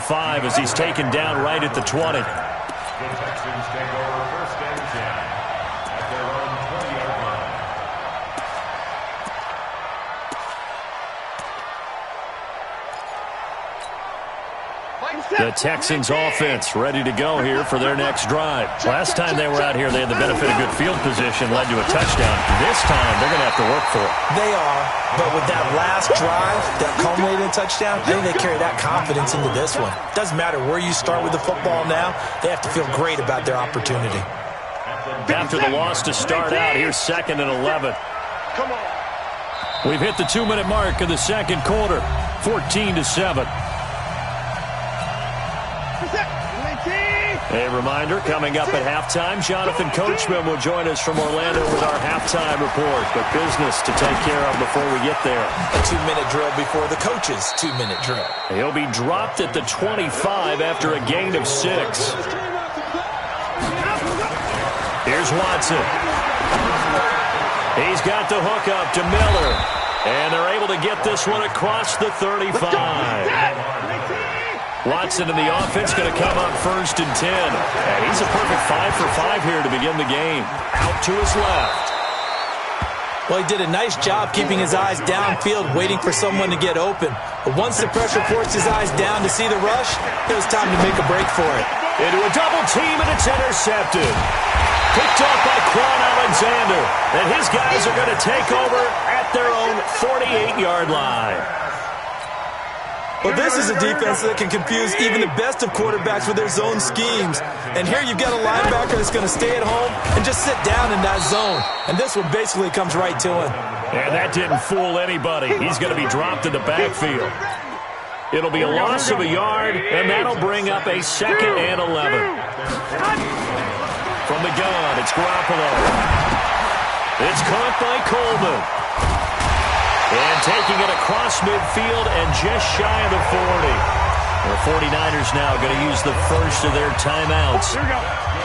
5 as he's taken down right at the 20. The Texans take over 1st and 10 at their own 20-yard line. The Texans offense ready to go here for their next drive. Last time they were out here, they had the benefit of good field position, led to a touchdown. This time, they're going to have to work for it. They are, but with that last drive that culminated in a touchdown, I think they carry that confidence into this one. Doesn't matter where you start with the football now, they have to feel great about their opportunity. After the loss to start out, here's 2nd and 11. Come on. We've hit the 2-minute mark of the second quarter, 14-7. A reminder, coming up at halftime, Jonathan Coachman will join us from Orlando with our halftime report. But business to take care of before we get there. A 2-minute drill before the coach's 2-minute drill. He'll be dropped at the 25 after a gain of 6. Here's Watson. He's got the hookup to Miller. And they're able to get this one across the 35. Watson in the offense going to come up 1st and 10. And he's a perfect 5 for 5 here to begin the game. Out to his left. Well, he did a nice job keeping his eyes downfield, waiting for someone to get open. But once the pressure forced his eyes down to see the rush, it was time to make a break for it. Into a double team, and it's intercepted. Picked off by Quan Alexander. And his guys are going to take over at their own 48-yard line. Well, this is a defense that can confuse even the best of quarterbacks with their zone schemes. And here you've got a linebacker that's going to stay at home and just sit down in that zone. And this one basically comes right to him. And that didn't fool anybody. He's going to be dropped in the backfield. It'll be a loss of a yard, and that'll bring up a 2nd and 11. From the gun, it's Garoppolo. It's caught by Coleman. And taking it across midfield and just shy of the 40. The 49ers now going to use the first of their timeouts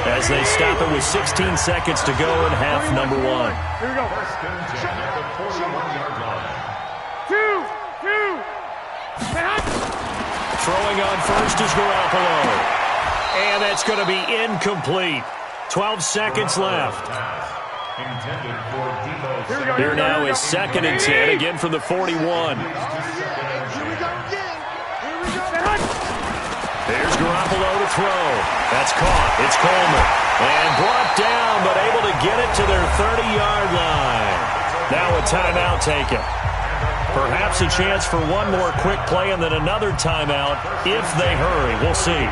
as they stop it with 16 seconds to go in half number 1. Here we go. 1st and 10 at the 41-yard line. Throwing on first is Garoppolo. And that's going to be incomplete. 12 seconds left. Here now is 2nd and 10, again from the 41. There's Garoppolo to throw. That's caught. It's Coleman. And brought down, but able to get it to their 30-yard line. Now a timeout taken. Perhaps a chance for one more quick play and then another timeout if they hurry. We'll see.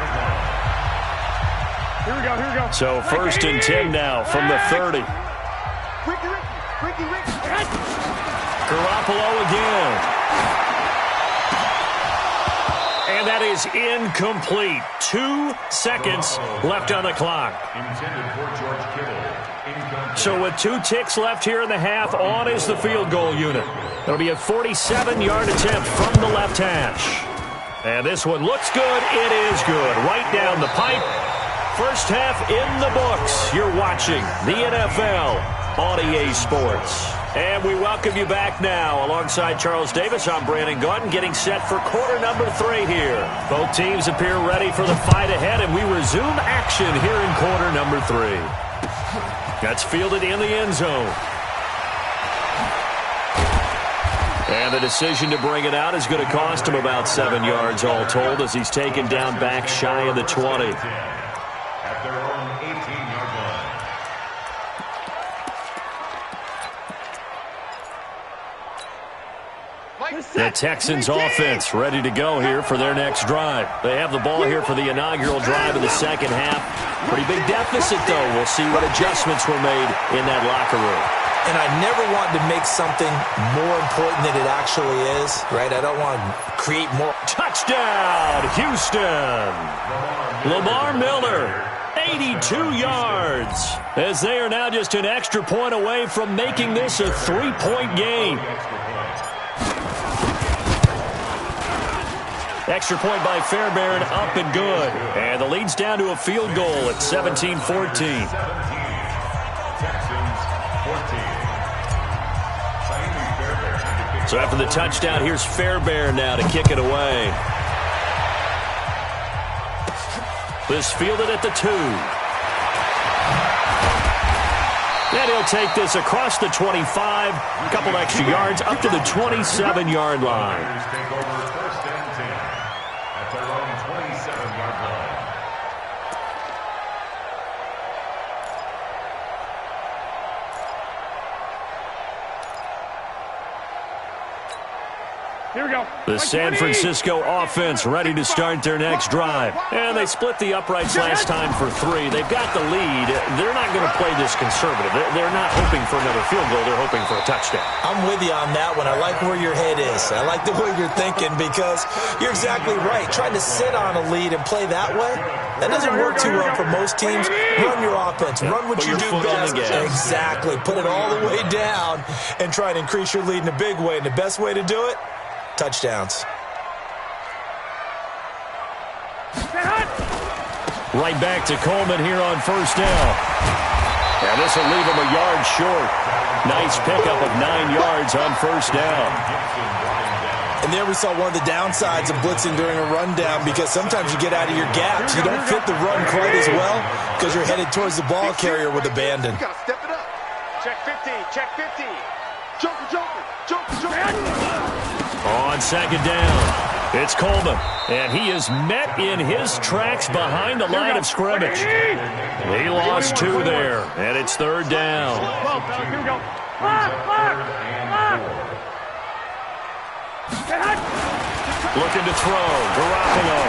Here we go. So 1st and 10 now from the 30. Garoppolo again. And that is incomplete. 2 seconds left on the clock. So with 2 ticks left here in the half, on is the field goal unit. It'll be a 47-yard attempt from the left hash. And this one looks good. It is good. Right down the pipe. First half in the books. You're watching the NFL on EA Sports. And we welcome you back now. Alongside Charles Davis, I'm Brandon Gaudin, getting set for quarter number 3 here. Both teams appear ready for the fight ahead, and we resume action here in quarter number 3. That's fielded in the end zone. And the decision to bring it out is going to cost him about 7 yards all told as he's taken down back shy of the 20. At their own 18-yard line. The Texans offense ready to go here for their next drive. They have the ball here for the inaugural drive of the second half. Pretty big deficit, though. We'll see what adjustments were made in that locker room. And I never want to make something more important than it actually is, right? I don't want to create more. Touchdown, Houston. Lamar Miller, 82 yards, as they are now just an extra point away from making this a 3-point game. Extra point by Fairbairn, up and good. And the lead's down to a field goal at 17-14. So after the touchdown, here's Fairbairn now to kick it away. This fielded at the 2. And he'll take this across the 25, a couple extra yards, up to the 27-yard line. Take over first and 10 at their own 27-yard line. Here we go. The San Francisco offense ready to start their next drive. And they split the uprights last time for 3. They've got the lead. They're not going to play this conservative. They're not hoping for another field goal. They're hoping for a touchdown. I'm with you on that one. I like where your head is. I like the way you're thinking because you're exactly right. Trying to sit on a lead and play that way, that doesn't work too well for most teams. Run your offense. Run what you do best. Exactly. Put it all the way down and try and increase your lead in a big way. And the best way to do it, touchdowns. Right back to Coleman here on first down. And this will leave him a yard short. Nice pickup of 9 yards on first down. And there we saw one of the downsides of blitzing during a rundown because sometimes you get out of your gaps. You don't fit the run quite as well because you're headed towards the ball carrier with abandon. You gotta step it up. Check 50. Check 50. Joker. On second down, it's Coleman, and he is met in his tracks behind the line of scrimmage. He lost 2 there, and it's third down. Here we go. Looking to throw, Garoppolo.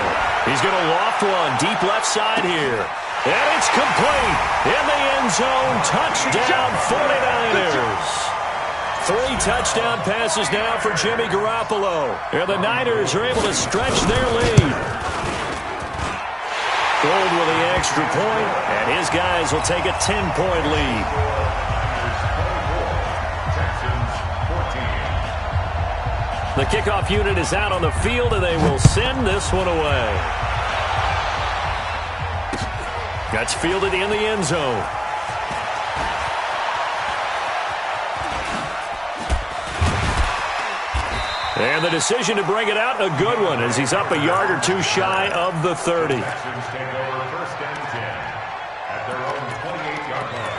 He's going to loft one deep left side here. And it's complete in the end zone. Touchdown 49ers. 3 touchdown passes now for Jimmy Garoppolo. And the Niners are able to stretch their lead. Gold with the extra point, and his guys will take a 10-point lead. The kickoff unit is out on the field, and they will send this one away. That's fielded in the end zone. And the decision to bring it out, a good one, as he's up a yard or 2 shy of the 30. Texans take over first and 10 at their own 28-yard line.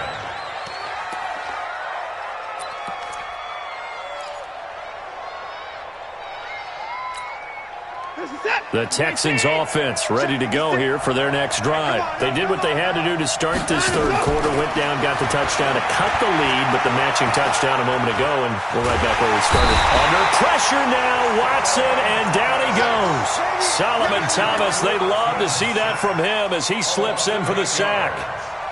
The Texans offense ready to go here for their next drive. They did what they had to do to start this third quarter, went down, got the touchdown to cut the lead, but the matching touchdown a moment ago, and we're right back where we started. Under pressure now, Watson, and down he goes. Solomon Thomas, they'd love to see that from him as he slips in for the sack.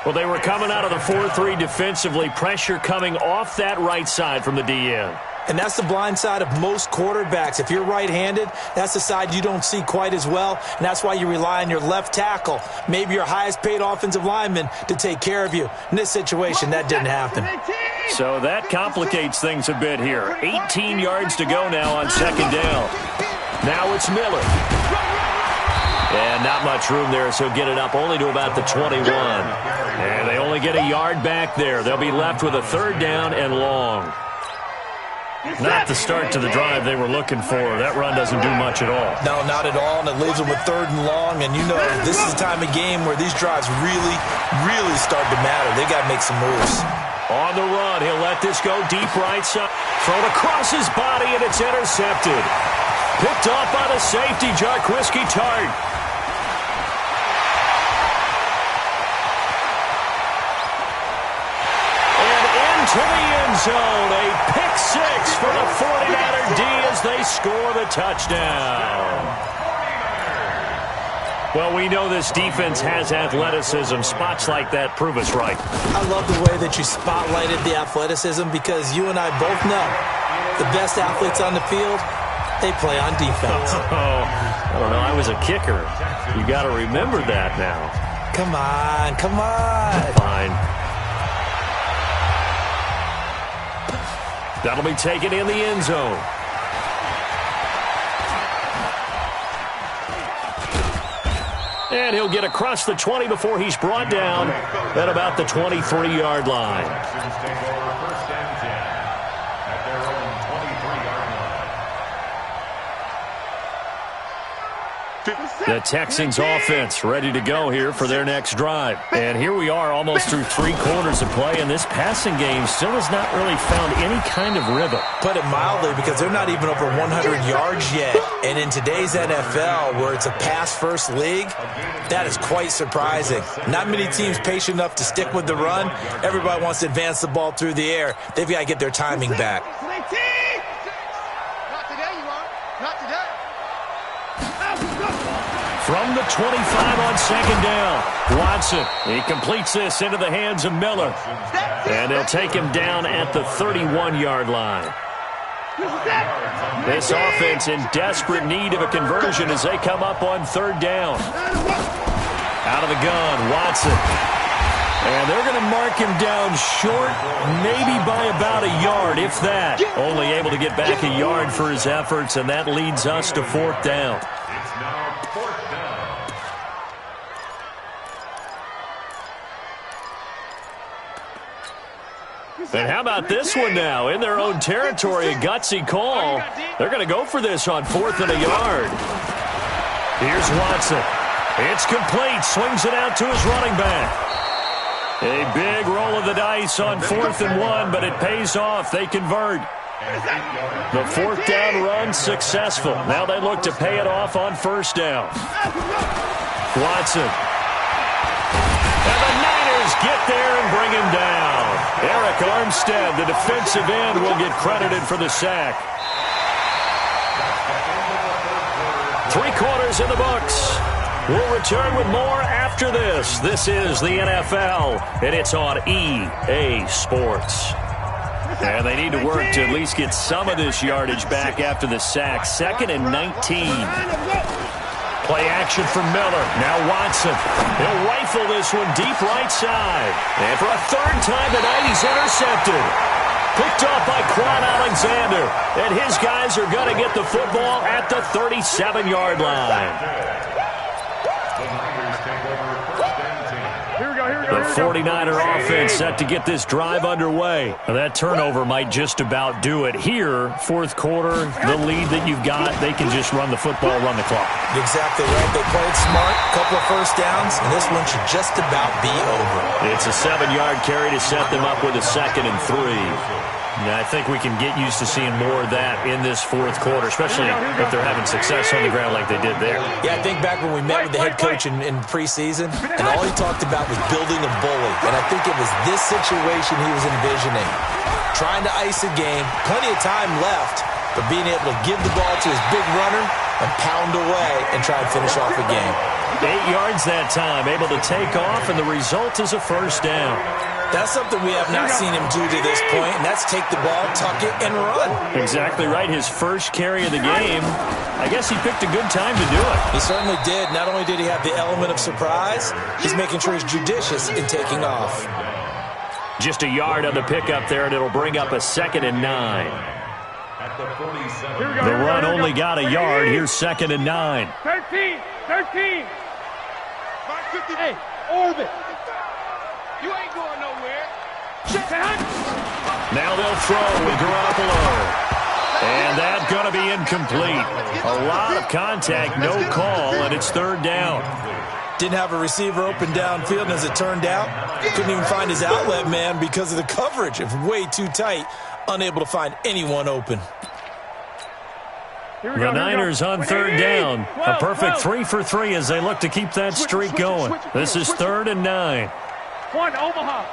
Well, they were coming out of the 4-3 defensively, pressure coming off that right side from the DN. And that's the blind side of most quarterbacks. If you're right-handed, that's the side you don't see quite as well, and that's why you rely on your left tackle, maybe your highest-paid offensive lineman, to take care of you. In this situation, that didn't happen. So that complicates things a bit here. 18 yards to go now on second down. Now it's Miller. And not much room there, so get it up only to about the 21. And they only get a yard back there. They'll be left with a third down and long. Not the start to the drive they were looking for. That run doesn't do much at all. No, not at all, and it leaves them with third and long. And you know, this is the time of game where these drives really, really start to matter. They got to make some moves. On the run, he'll let this go deep right side. Thrown across his body, and it's intercepted. Picked off by the safety, Jarquiski Tart. To the end zone, a pick six for the 49er D as they score the touchdown. Well, we know this defense has athleticism. Spots like that prove us right. I love the way that you spotlighted the athleticism because you and I both know the best athletes on the field, they play on defense. Oh, I don't know. I was a kicker. You got to remember that now. Come on, come on. Fine. That'll be taken in the end zone. And he'll get across the 20 before he's brought down at about the 23-yard line. Texans take over first and 10 at their own 23-yard line. The Texans offense ready to go here for their next drive. And here we are almost through 3 quarters of play, and this passing game still has not really found any kind of rhythm. Put it mildly, because they're not even over 100 yards yet. And in today's NFL, where it's a pass-first league, that is quite surprising. Not many teams patient enough to stick with the run. Everybody wants to advance the ball through the air. They've got to get their timing back. From the 25 on second down, Watson. He completes this into the hands of Miller. And they'll take him down at the 31-yard line. This offense in desperate need of a conversion as they come up on third down. Out of the gun, Watson. And they're going to mark him down short, maybe by about a yard, if that. Only able to get back a yard for his efforts, and that leads us to fourth down. It's now fourth down. And how about this one now? In their own territory, a gutsy call. They're going to go for this on 4th and a yard. Here's Watson. It's complete. Swings it out to his running back. A big roll of the dice on 4th and 1, but it pays off. They convert. The fourth down run successful. Now they look to pay it off on first down. Watson. And the Niners get there and bring him down. Eric Armstead, the defensive end, will get credited for the sack. 3 quarters in the books. We'll return with more after this. This is the NFL, and it's on EA Sports. And they need to work to at least get some of this yardage back after the sack. 2nd and 19. Play action from Miller. Now Watson. He'll rifle this one deep right side. And for a 3rd time tonight, he's intercepted. Picked off by Quan Alexander. And his guys are going to get the football at the 37-yard line. The 49er offense set to get this drive underway. Now that turnover might just about do it. Here, 4th quarter, the lead that you've got, they can just run the football, run the clock. Exactly right. They played smart, couple of first downs, and this one should just about be over. It's a 7-yard carry to set them up with a 2nd and 3. Now, I think we can get used to seeing more of that in this 4th quarter, especially if they're having success on the ground like they did there. Yeah, I think back when we met with the head coach in preseason, and all he talked about was building a bully. And I think it was this situation he was envisioning. Trying to ice a game, plenty of time left, but being able to give the ball to his big runner and pound away and try and finish off a game. 8 yards that time, able to take off, and the result is a first down. That's something we have not seen him do to this point, and that's take the ball, tuck it, and run. Exactly right. His first carry of the game. I guess he picked a good time to do it. He certainly did. Not only did he have the element of surprise, he's making sure he's judicious in taking off. Just a yard on the pickup there, and it'll bring up a 2nd and 9. The run only got a yard. Here's 2nd and 9. 13. Hey, orbit. You ain't going nowhere. Now they'll throw with Garoppolo. And that's going to be incomplete. A lot of contact, no call, and it's 3rd down. Didn't have a receiver open downfield, and as it turned out, couldn't even find his outlet man because of the coverage. It was way too tight, unable to find anyone open. The Niners on 3rd down. A perfect 3 for 3 as they look to keep that streak going. This is 3rd and 9. 1, Omaha.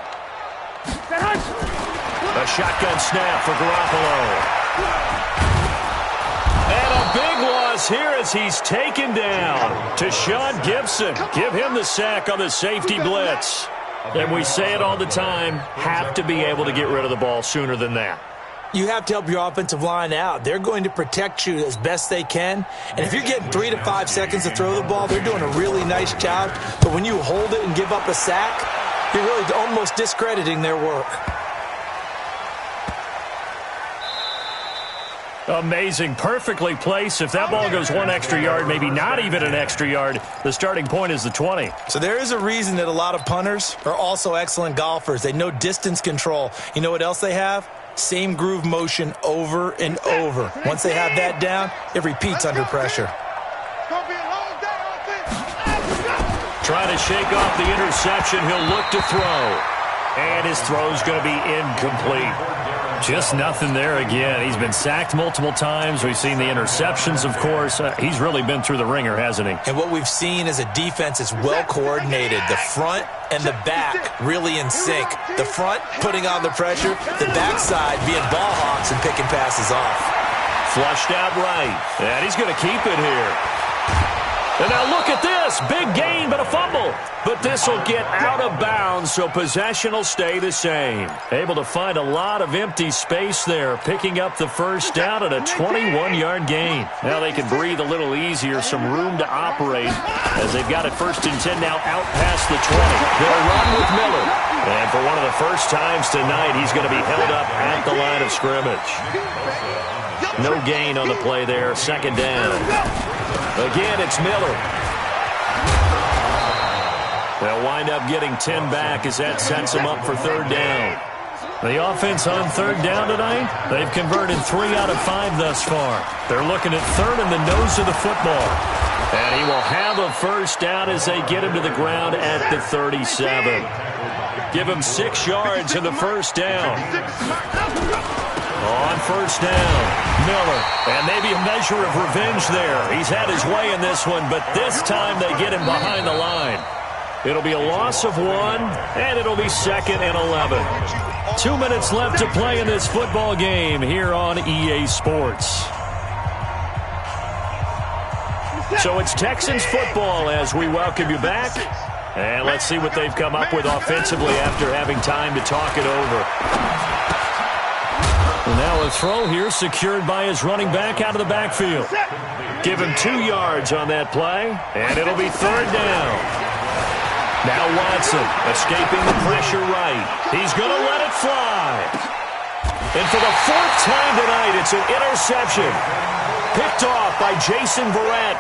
A shotgun snap for Garoppolo. And a big loss here as he's taken down. To Sean Gibson. Give him the sack on the safety blitz. And we say it all the time, have to be able to get rid of the ball sooner than that. You have to help your offensive line out. They're going to protect you as best they can. And if you're getting 3 to 5 seconds to throw the ball, they're doing a really nice job. But when you hold it and give up a sack, you're really almost discrediting their work. Amazing. Perfectly placed. If that ball goes 1 extra yard, maybe not even an extra yard, the starting point is the 20. So there is a reason that a lot of punters are also excellent golfers. They know distance control. You know what else they have? Same groove motion over and over. Once they have that down, it repeats under pressure. It's going to be a long day on trying to shake off the interception. He'll look to throw. And his throw's going to be incomplete. Just nothing there again. He's been sacked multiple times. We've seen the interceptions, of course. He's really been through the ringer, hasn't he? And what we've seen is a defense that's well coordinated. The front and the back really in sync. The front putting on the pressure. The backside being ball hawks and picking passes off. Flushed out right. And he's going to keep it here. And now look at this. Big gain, but a fumble. But this will get out of bounds, so possession will stay the same. Able to find a lot of empty space there, picking up the first down at a 21-yard gain. Now they can breathe a little easier, some room to operate as they've got it 1st and 10 now out past the 20. They'll run with Miller. And for one of the first times tonight, he's going to be held up at the line of scrimmage. No gain on the play there, 2nd down. Again, it's Miller. They'll wind up getting 10 back as that sets them up for 3rd down. The offense on 3rd down tonight, they've converted 3 out of 5 thus far. They're looking at 3rd in the nose of the football. And he will have a first down as they get him to the ground at the 37. Give him 6 yards in the first down. On 1st down, Miller. And maybe a measure of revenge there. He's had his way in this one, but this time they get him behind the line. It'll be a loss of 1, and it'll be 2nd and 11. 2 minutes left to play in this football game here on EA Sports. So it's Texans football as we welcome you back. And let's see what they've come up with offensively after having time to talk it over. And now a throw here secured by his running back out of the backfield. Give him 2 yards on that play, and it'll be 3rd down. Now Watson escaping the pressure right. He's going to let it fly. And for the 4th time tonight, it's an interception. Picked off by Jason Verrett.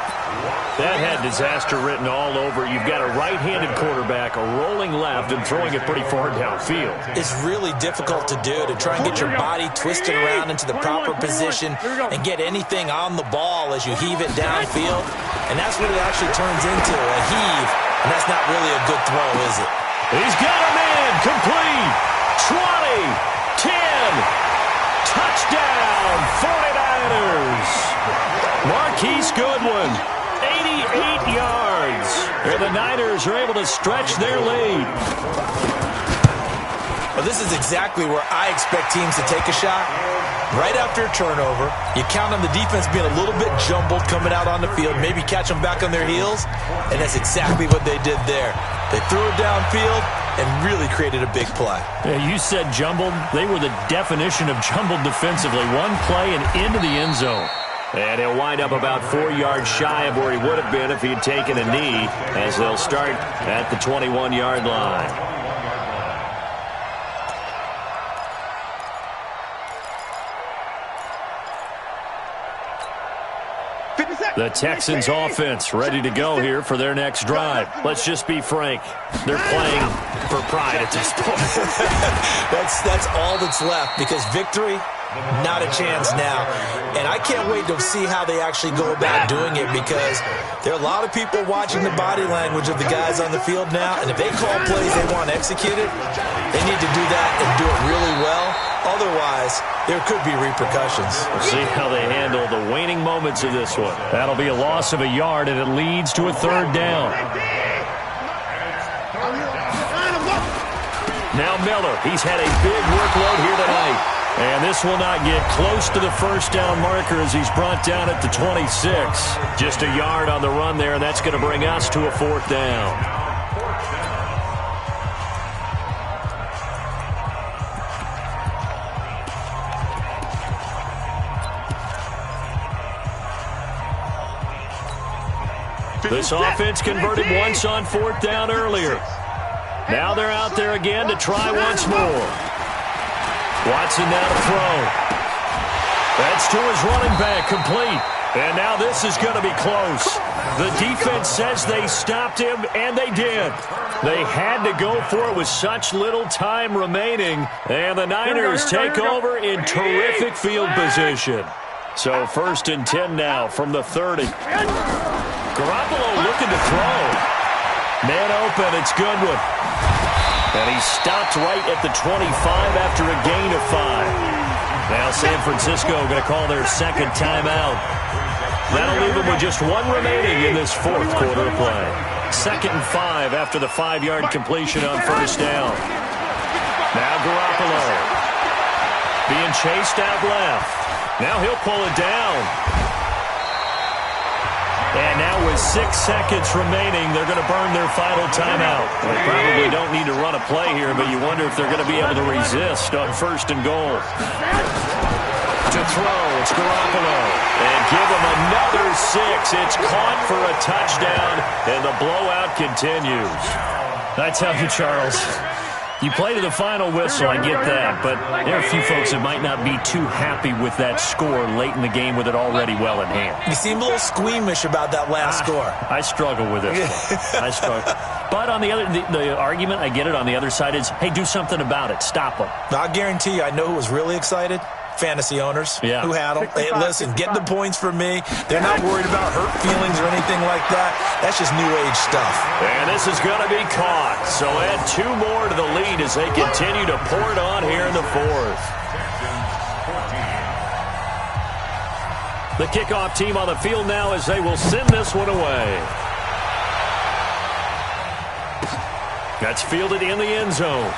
That had disaster written all over. You've got a right-handed quarterback, a rolling left, and throwing it pretty far downfield. It's really difficult to do, to try and get your body twisted around into the proper position and get anything on the ball as you heave it downfield. And that's what it actually turns into, a heave. And that's not really a good throw, is it? He's got a man, complete. 20, 10, touchdown, 49ers. Marquise Goodwin. 88 yards. And the Niners are able to stretch their lead. Well, this is exactly where I expect teams to take a shot. Right after a turnover, you count on the defense being a little bit jumbled coming out on the field, maybe catch them back on their heels, and that's exactly what they did there. They threw it downfield and really created a big play. Yeah, you said jumbled. They were the definition of jumbled defensively. One play and into the end zone. And he'll wind up about 4 yards shy of where he would have been if he had taken a knee, as they'll start at the 21-yard line. The Texans offense ready to go here for their next drive. Let's just be frank. They're playing for pride at this point. That's all that's left, because victory, not a chance now. And I can't wait to see how they actually go about doing it, because there are a lot of people watching the body language of the guys on the field now, and if they call plays they want executed, they need to do that and do it really well. Otherwise, there could be repercussions. We'll see how they handle the waning moments of this one. That'll be a loss of a yard, and it leads to a 3rd down. Now Miller, he's had a big workload here tonight. And this will not get close to the first down marker as he's brought down at the 26. Just a yard on the run there, and that's going to bring us to a 4th down. This offense converted once on 4th down earlier. Now they're out there again to try once more. Watson now to throw. That's to his running back, complete. And now this is going to be close. The defense says they stopped him, and they did. They had to go for it with such little time remaining. And the Niners take over in terrific field position. So 1st and 10 now from the 30. Garoppolo looking to throw. Man open, it's Goodwin. And he stopped right at the 25 after a gain of 5. Now San Francisco going to call their second timeout. That'll leave them with just 1 remaining in this fourth quarter of play. 2nd and 5 after the 5-yard completion on first down. Now Garoppolo being chased out left. Now he'll pull it down. And now with 6 seconds remaining, they're going to burn their final timeout. They probably don't need to run a play here, but you wonder if they're going to be able to resist on 1st and goal. To throw, it's Garoppolo. And give him another 6. It's caught for a touchdown, and the blowout continues. I tell you, Charles, you play to the final whistle, I get that, but there are a few folks that might not be too happy with that score late in the game with it already well in hand. You seem a little squeamish about that last score. I struggle with it. I struggle. But on the other, the argument, I get it, on the other side is, hey, do something about it. Stop them. I'll guarantee you, I know who was really excited. Fantasy owners who had them. Hey, listen, get the points for me. They're not worried about hurt feelings or anything like that. That's just new age stuff. And this is going to be caught. So add 2 more to the lead as they continue to pour it on here in the fourth. The kickoff team on the field now as they will send this one away. That's fielded in the end zone.